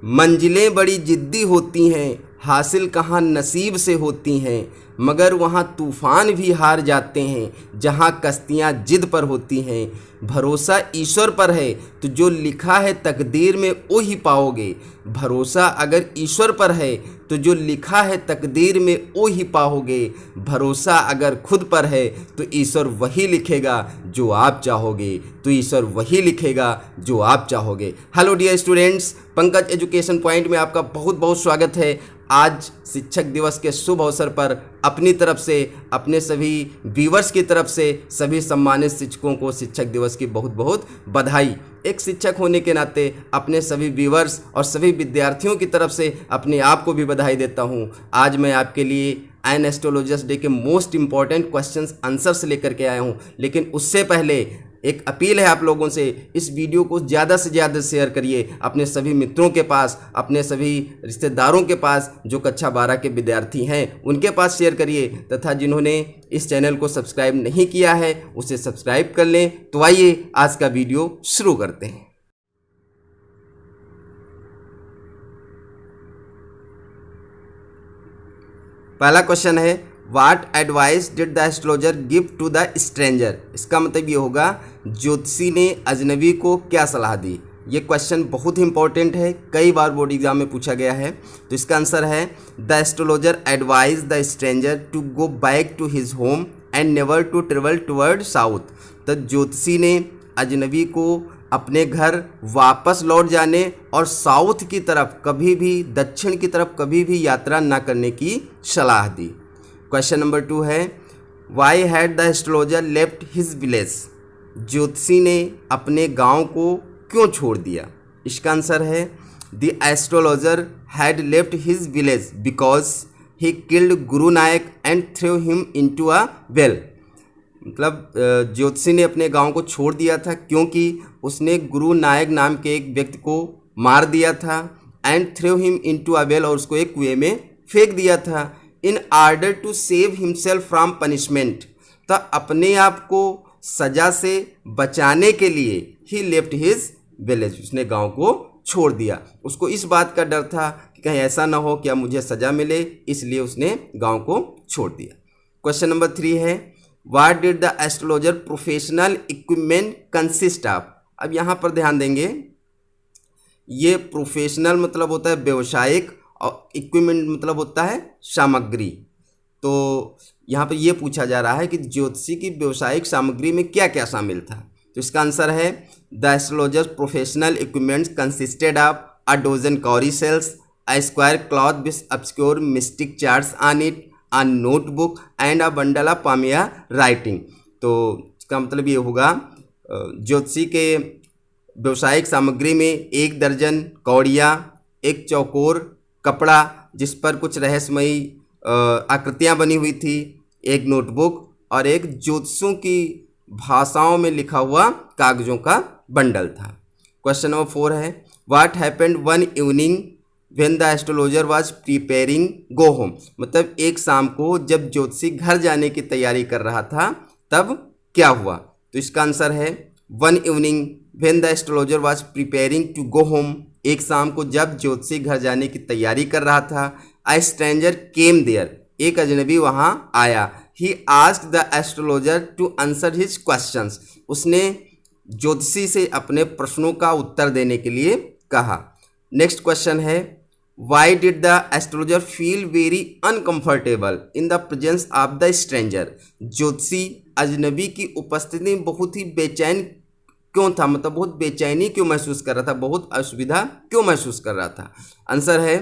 मंजिलें बड़ी जिद्दी होती हैं, हासिल कहाँ नसीब से होती हैं, मगर वहाँ तूफ़ान भी हार जाते हैं जहाँ कश्तियाँ जिद पर होती हैं। भरोसा ईश्वर पर है तो जो लिखा है तकदीर में वो ही पाओगे। भरोसा अगर ईश्वर पर है तो जो लिखा है तकदीर में वो ही पाओगे। भरोसा अगर खुद पर है तो ईश्वर वही लिखेगा जो आप चाहोगे, तो ईश्वर वही लिखेगा जो आप चाहोगे। Hello dear students, Pankaj education point में आपका बहुत बहुत स्वागत है। आज शिक्षक दिवस के शुभ अवसर पर अपनी तरफ से, अपने सभी व्यूअर्स की तरफ से सभी सम्मानित शिक्षकों को शिक्षक दिवस की बहुत बहुत बधाई। एक शिक्षक होने के नाते अपने सभी व्यूअर्स और सभी विद्यार्थियों की तरफ से अपने आप को भी बधाई देता हूं। आज मैं आपके लिए एन एस्ट्रोलॉजर्स डे के मोस्ट इंपॉर्टेंट क्वेश्चंस आंसर्स लेकर के आया हूं, लेकिन उससे पहले एक अपील है आप लोगों से, इस वीडियो को ज़्यादा से ज़्यादा शेयर करिए अपने सभी मित्रों के पास, अपने सभी रिश्तेदारों के पास जो कक्षा 12 के विद्यार्थी हैं उनके पास शेयर करिए, तथा जिन्होंने इस चैनल को सब्सक्राइब नहीं किया है उसे सब्सक्राइब कर लें। तो आइए आज का वीडियो शुरू करते हैं। पहला क्वेश्चन है, what advice did the astrologer give to the stranger. इसका मतलब ये होगा ज्योतिषी ने अजनबी को क्या सलाह दी। ये क्वेश्चन बहुत ही इंपॉर्टेंट है, कई बार बोर्ड एग्जाम में पूछा गया है। तो इसका आंसर है the astrologer advise the stranger to go back to his home and never to travel toward south. तो ज्योतिषी ने अजनबी को अपने घर वापस लौट जाने और साउथ की तरफ कभी भी, दक्षिण की तरफ कभी भी यात्रा ना करने की सलाह दी। क्वेश्चन नंबर 2 है, why had the astrologer left his village. ज्योतिषी ने अपने गांव को क्यों छोड़ दिया। इसका आंसर है the astrologer had left his village because he killed Guru Nayak and threw him into a well. मतलब ज्योतिषी ने अपने गांव को छोड़ दिया था क्योंकि उसने गुरु नायक नाम के एक व्यक्ति को मार दिया था, and threw him into a well, और उसको एक कुएं में फेंक दिया था, in order to save himself from punishment. तो अपने आप को सज़ा से बचाने के लिए ही लेफ्ट हिज विलेज, उसने गांव को छोड़ दिया। उसको इस बात का डर था कि कहीं ऐसा ना हो कि अब मुझे सज़ा मिले, इसलिए उसने गांव को छोड़ दिया। क्वेश्चन नंबर 3 है, what did the astrologer professional equipment consist of. अब यहाँ पर ध्यान देंगे, ये प्रोफेशनल मतलब होता है व्यवसायिक और इक्विपमेंट मतलब होता है सामग्री। तो यहाँ पर ये पूछा जा रहा है कि ज्योतिषी की व्यवसायिक सामग्री में क्या क्या शामिल था। तो इसका आंसर है the astrologer's professional equipments consisted of a dozen cowrie shells, a square cloth with obscure mystic charts on it, a notebook and a bundle of palmyra writing. तो इसका मतलब ये होगा ज्योतिषी के व्यवसायिक सामग्री में 1 दर्जन कौड़ियाँ, एक चौकोर कपड़ा जिस पर कुछ रहस्यमयी आकृतियाँ बनी हुई थी, एक नोटबुक और एक ज्योतिषों की भाषाओं में लिखा हुआ कागज़ों का बंडल था। क्वेश्चन नंबर 4 है, what happened one evening when the astrologer was preparing go home. मतलब एक शाम को जब ज्योतिषी घर जाने की तैयारी कर रहा था तब क्या हुआ। तो इसका आंसर है one evening when the astrologer was preparing to go home. एक शाम को जब ज्योतिषी घर जाने की तैयारी कर रहा था, अ स्ट्रेंजर केम देयर, एक अजनबी वहाँ आया। He asked the astrologer to answer his questions, उसने ज्योतिषी से अपने प्रश्नों का उत्तर देने के लिए कहा। नेक्स्ट क्वेश्चन है, why did the astrologer feel very uncomfortable in the presence of the stranger. ज्योतिषी अजनबी की उपस्थिति में बहुत ही बेचैन क्यों था, मतलब बहुत बेचैनी क्यों महसूस कर रहा था, बहुत असुविधा क्यों महसूस कर रहा था। आंसर है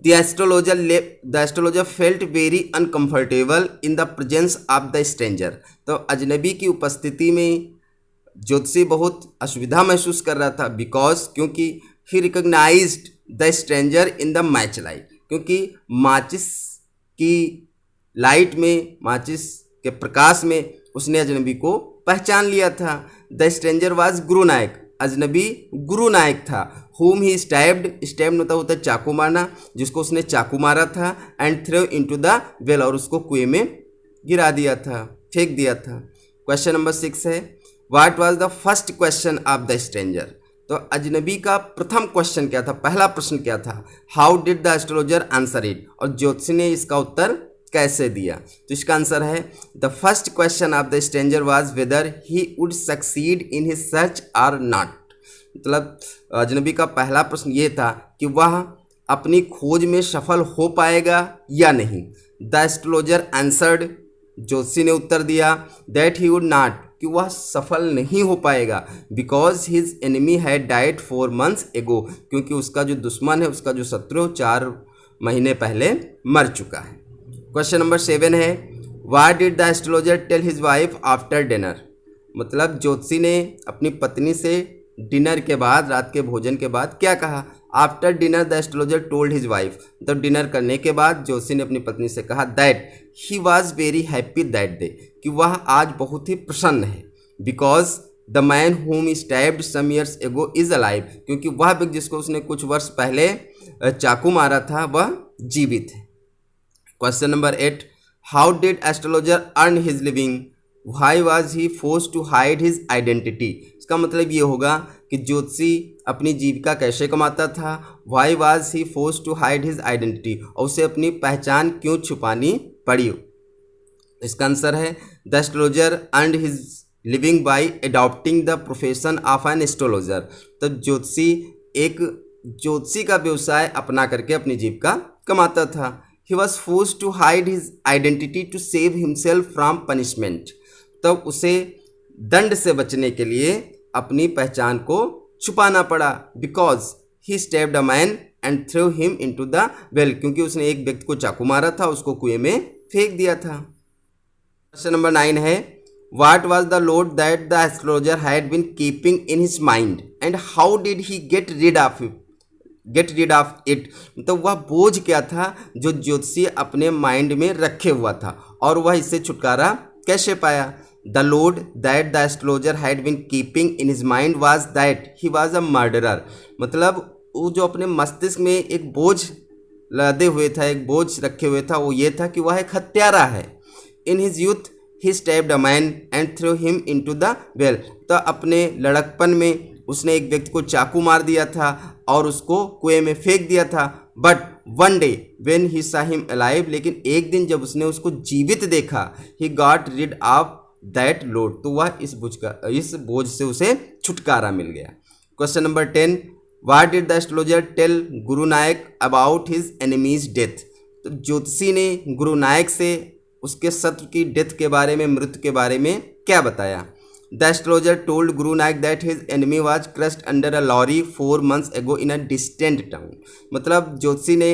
the astrologer felt very uncomfortable in the presence of the stranger. तो अजनबी की उपस्थिति में ज्योतिषी बहुत असुविधा महसूस कर रहा था, बिकॉज क्योंकि he recognised the stranger in the match light, क्योंकि माचिस की लाइट में, माचिस के प्रकाश में उसने अजनबी को पहचान लिया था। द स्ट्रेंजर वाज गुरु नायक, अजनबी गुरु नायक था। whom he stabbed, stabbed मतलब होता है चाकू मारना, जिसको उसने चाकू मारा था, and throw into the well, और उसको कुएं में गिरा दिया था, फेंक दिया था। क्वेश्चन नंबर 6 है, what was the first question of the stranger. तो अजनबी का प्रथम क्वेश्चन क्या था, पहला प्रश्न क्या था, how did the astrologer answer it, और ज्योतिषी ने इसका उत्तर कैसे दिया। तो इसका आंसर है the first question of the stranger was whether he would succeed in his search or not. मतलब अजनबी का पहला प्रश्न ये था कि वह अपनी खोज में सफल हो पाएगा या नहीं। द एस्ट्रोलॉजर आंसर्ड, ज्योतिषी ने उत्तर दिया, दैट ही वुड नॉट, कि वह सफल नहीं हो पाएगा, because his enemy had died 4 months एगो, क्योंकि उसका जो दुश्मन है, उसका जो शत्रु 4 महीने पहले मर चुका है। क्वेश्चन नंबर 7 है, what did the astrologer tell his wife after dinner. मतलब ज्योतिषी ने अपनी पत्नी से डिनर के बाद, रात के भोजन के बाद क्या कहा। After dinner the astrologer told his wife, तब डिनर करने के बाद ज्योतिषी ने अपनी पत्नी से कहा that he was very happy that day, कि वह आज बहुत ही प्रसन्न है। Because the man whom stabbed some years ago is alive, क्योंकि वह व्यक्ति जिसको उसने कुछ वर्ष पहले चाकू मारा था वह जीवित है। Question number 8, how did astrologer earn his living, why was he forced to hide his identity. इसका मतलब ये होगा कि ज्योतिषी अपनी जीविका कैसे कमाता था, why was he forced to hide his identity, और उसे अपनी पहचान क्यों छुपानी पड़ी। इसका आंसर है the astrologer earned his living by adopting the profession of an astrologer. तो ज्योतिषी का व्यवसाय अपना करके अपनी जीविका कमाता था। He was forced to hide his identity to save himself from punishment, तब उसे दंड से बचने के लिए अपनी पहचान को छुपाना पड़ा। Because he stepped a man and threw him into the well, क्योंकि उसने एक व्यक्ति को चाकू मारा था, उसको कुएं में फेंक दिया था। क्वेश्चन नंबर 9 है, what was the load that the astrologer had been keeping in his mind and how did he get rid of it. मतलब वह बोझ क्या था जो ज्योतिषी अपने माइंड में रखे हुआ था, और वह इससे छुटकारा कैसे पाया। The load that the astrologer had been keeping in his mind was that he was a murderer. मतलब वो जो अपने मस्तिष्क में एक बोझ लदे हुए था, एक बोझ रखे हुए था, वो ये था कि वह एक हत्यारा है। In his youth he stepped a man and threw him into the well. तो अपने लड़कपन में उसने एक व्यक्ति को चाकू मार दिया था और उसको कुएं में फेंक दिया था। But one day when he सा हिम अलाइव, लेकिन एक दिन जब उसने उसको जीवित देखा, he got rid of that load, तो वह इस बोझ से उसे छुटकारा मिल गया। Question number 10, what did the astrologer tell Guru Nayak about his enemy's death. तो ज्योतिषी ने गुरु नायक से उसके शत्रु की डेथ के बारे में, मृत्यु के बारे में क्या बताया। The astrologer told Guru Nayak that his enemy was crushed under a lorry 4 months एगो इन अ डिस्टेंट टाउन। मतलब ज्योतिषी ने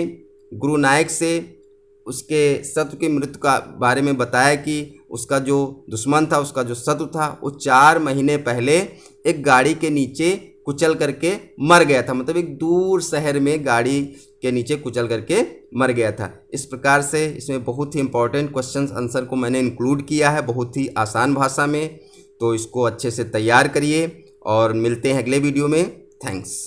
गुरु नायक से उसके शत्रु की मृत्यु का बारे में बताया कि उसका जो दुश्मन था, उसका जो शत्रु था, वो 4 महीने पहले एक गाड़ी के नीचे कुचल करके मर गया था। मतलब एक दूर शहर में गाड़ी के नीचे कुचल करके मर गया था। इस प्रकार से इसमें बहुत ही इंपॉर्टेंट क्वेश्चन आंसर को मैंने इंक्लूड किया है, बहुत ही आसान भाषा में। तो इसको अच्छे से तैयार करिए और मिलते हैं अगले वीडियो में। थैंक्स।